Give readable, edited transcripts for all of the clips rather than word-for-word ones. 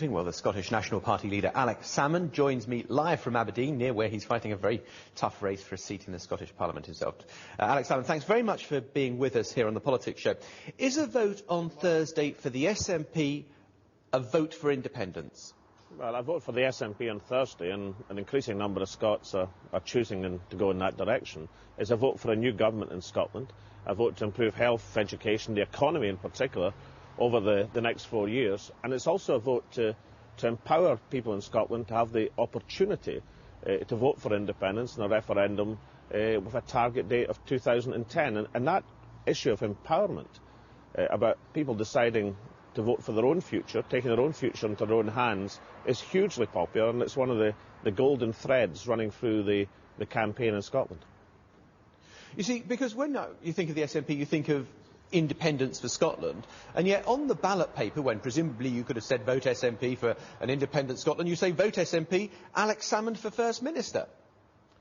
Well, the Scottish National Party leader Alex Salmond joins me live from Aberdeen, near where he's fighting a very tough race for a seat in the Scottish Parliament himself. Alex Salmond, thanks very much for being with us here on the Politics Show. Is a vote on Thursday for the SNP a vote for independence? Well, I vote for the SNP on Thursday, and an increasing number of Scots are choosing to go in that direction. It's a vote for a new government in Scotland, a vote to improve health, education, the economy in particular, over the next 4 years. And it's also a vote to empower people in Scotland to have the opportunity to vote for independence in a referendum with a target date of 2010. And that issue of empowerment, about people deciding to vote for their own future, taking their own future into their own hands, is hugely popular, and it's one of the golden threads running through the campaign in Scotland. You see, because when you think of the SNP, you think of independence for Scotland, and yet on the ballot paper, when presumably you could have said vote SNP for an independent Scotland, you say vote SNP, Alex Salmond for First Minister.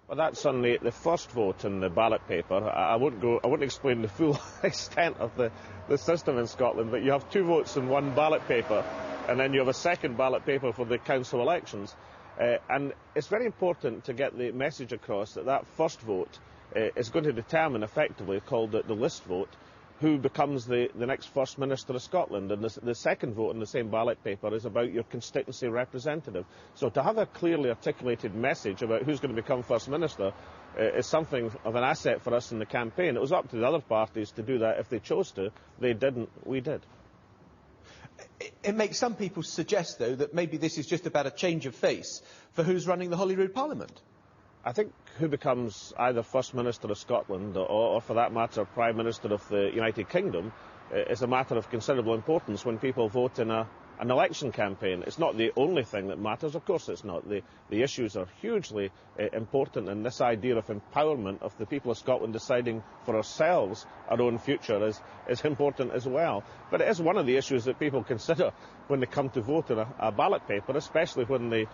Well, that's on the first vote in the ballot paper. I wouldn't explain the full extent of the system in Scotland, but you have two votes in one ballot paper, and then you have a second ballot paper for the council elections. And it's very important to get the message across that first vote is going to determine, effectively, called the list vote, who becomes the next First Minister of Scotland. And the second vote in the same ballot paper is about your constituency representative. So to have a clearly articulated message about who's going to become First Minister is something of an asset for us in the campaign. It was up to the other parties to do that if they chose to. They didn't. We did. It makes some people suggest, though, that maybe this is just about a change of face for who's running the Holyrood Parliament. I think who becomes either First Minister of Scotland or for that matter, Prime Minister of the United Kingdom is a matter of considerable importance when people vote in an election campaign. It's not the only thing that matters. Of course it's not. The issues are hugely important, and this idea of empowerment of the people of Scotland deciding for ourselves our own future is important as well. But it is one of the issues that people consider when they come to vote in a ballot paper, especially when the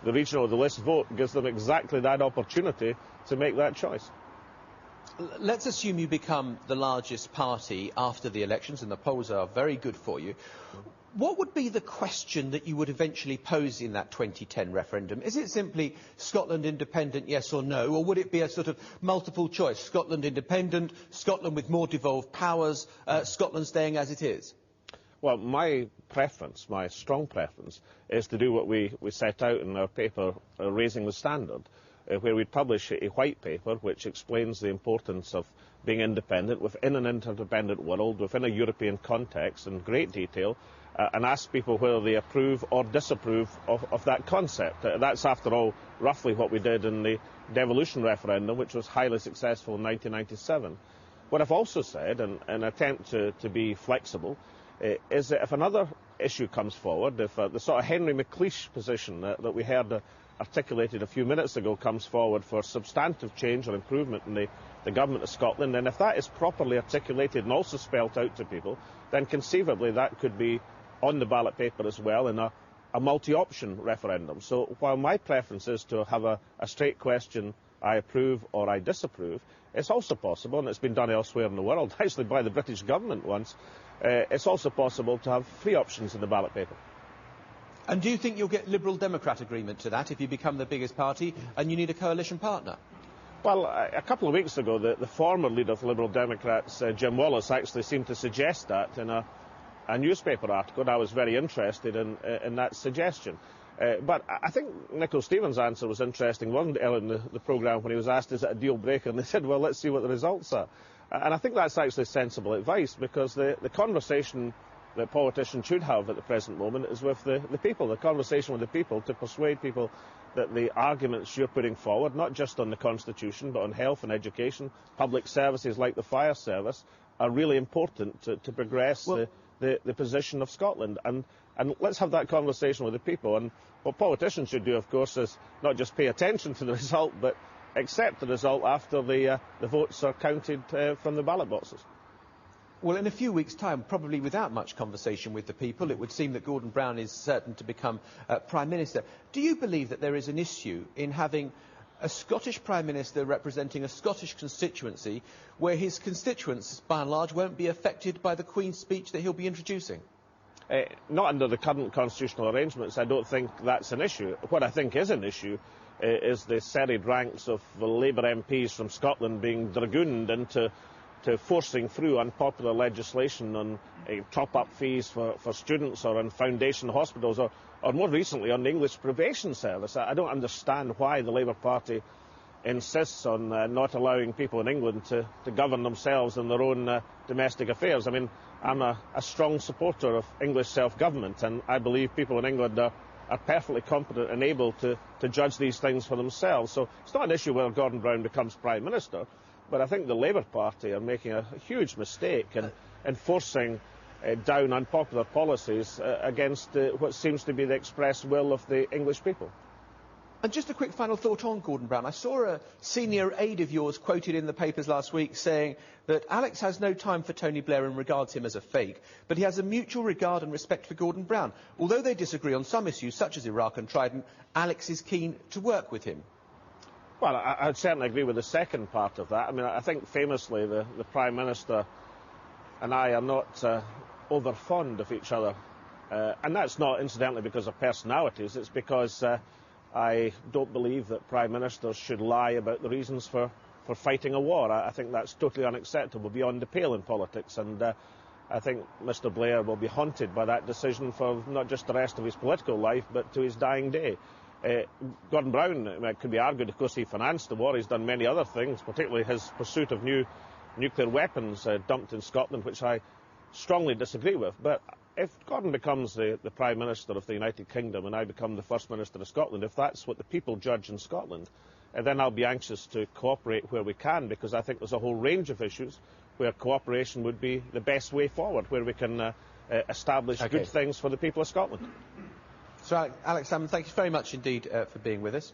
regional or the list vote gives them exactly that opportunity to make that choice. Let's assume you become the largest party after the elections, and the polls are very good for you. What would be the question that you would eventually pose in that 2010 referendum? Is it simply Scotland independent, yes or no, or would it be a sort of multiple choice, Scotland independent, Scotland with more devolved powers, Scotland staying as it is? Well, my preference, my strong preference, is to do what we set out in our paper, Raising the Standard, where we publish a white paper which explains the importance of being independent within an interdependent world, within a European context in great detail, and ask people whether they approve or disapprove of that concept. That's, after all, roughly what we did in the devolution referendum, which was highly successful in 1997. What I've also said, in an attempt to be flexible, is that if another issue comes forward, if the sort of Henry McLeish position that we heard articulated a few minutes ago comes forward for substantive change or improvement in the government of Scotland, and if that is properly articulated and also spelt out to people, then conceivably that could be on the ballot paper as well in a multi-option referendum. So while my preference is to have a straight question, I approve or I disapprove, it's also possible, and it's been done elsewhere in the world, actually by the British government once, it's also possible to have three options in the ballot paper. And do you think you'll get Liberal Democrat agreement to that if you become the biggest party and you need a coalition partner? Well, a couple of weeks ago, the former leader of the Liberal Democrats, Jim Wallace, actually seemed to suggest that in a newspaper article, and I was very interested in that suggestion. But I think Nicola Stevens' answer was interesting, wasn't it, earlier in the programme, when he was asked, is it a deal breaker? And they said, well, let's see what the results are. And I think that's actually sensible advice, because the conversation that politicians should have at the present moment is with the people, the conversation with the people, to persuade people that the arguments you're putting forward, not just on the Constitution, but on health and education, public services like the fire service, are really important to progress the position of Scotland. And let's have that conversation with the people. And what politicians should do, of course, is not just pay attention to the result, but accept the result after the votes are counted from the ballot boxes. Well, in a few weeks' time, probably without much conversation with the people, it would seem that Gordon Brown is certain to become Prime Minister. Do you believe that there is an issue in having a Scottish Prime Minister representing a Scottish constituency where his constituents, by and large, won't be affected by the Queen's speech that he'll be introducing? Not under the current constitutional arrangements. I don't think that's an issue. What I think is an issue is the serried ranks of the Labour MPs from Scotland being dragooned into forcing through unpopular legislation on top-up fees for students, or on foundation hospitals, or more recently on the English probation service. I don't understand why the Labour Party insists on not allowing people in England to govern themselves in their own domestic affairs. I mean, I'm a strong supporter of English self-government, and I believe people in England are perfectly competent and able to judge these things for themselves. So it's not an issue whether Gordon Brown becomes Prime Minister, but I think the Labour Party are making a huge mistake in forcing down unpopular policies against what seems to be the express will of the English people. And just a quick final thought on Gordon Brown. I saw a senior aide of yours quoted in the papers last week saying that Alex has no time for Tony Blair and regards him as a fake, but he has a mutual regard and respect for Gordon Brown. Although they disagree on some issues, such as Iraq and Trident, Alex is keen to work with him. Well, I'd certainly agree with the second part of that. I mean, I think famously the Prime Minister and I are not over fond of each other. And that's not incidentally because of personalities. It's because I don't believe that Prime Ministers should lie about the reasons for fighting a war. I think that's totally unacceptable, beyond the pale in politics. And I think Mr Blair will be haunted by that decision for not just the rest of his political life, but to his dying day. Gordon Brown, it could be argued, of course, he financed the war. He's done many other things, particularly his pursuit of new nuclear weapons dumped in Scotland, which I strongly disagree with. But if Gordon becomes the Prime Minister of the United Kingdom and I become the First Minister of Scotland, if that's what the people judge in Scotland, then I'll be anxious to cooperate where we can, because I think there's a whole range of issues where cooperation would be the best way forward, where we can establish good things for the people of Scotland. So, Alex Salmond, thank you very much indeed for being with us.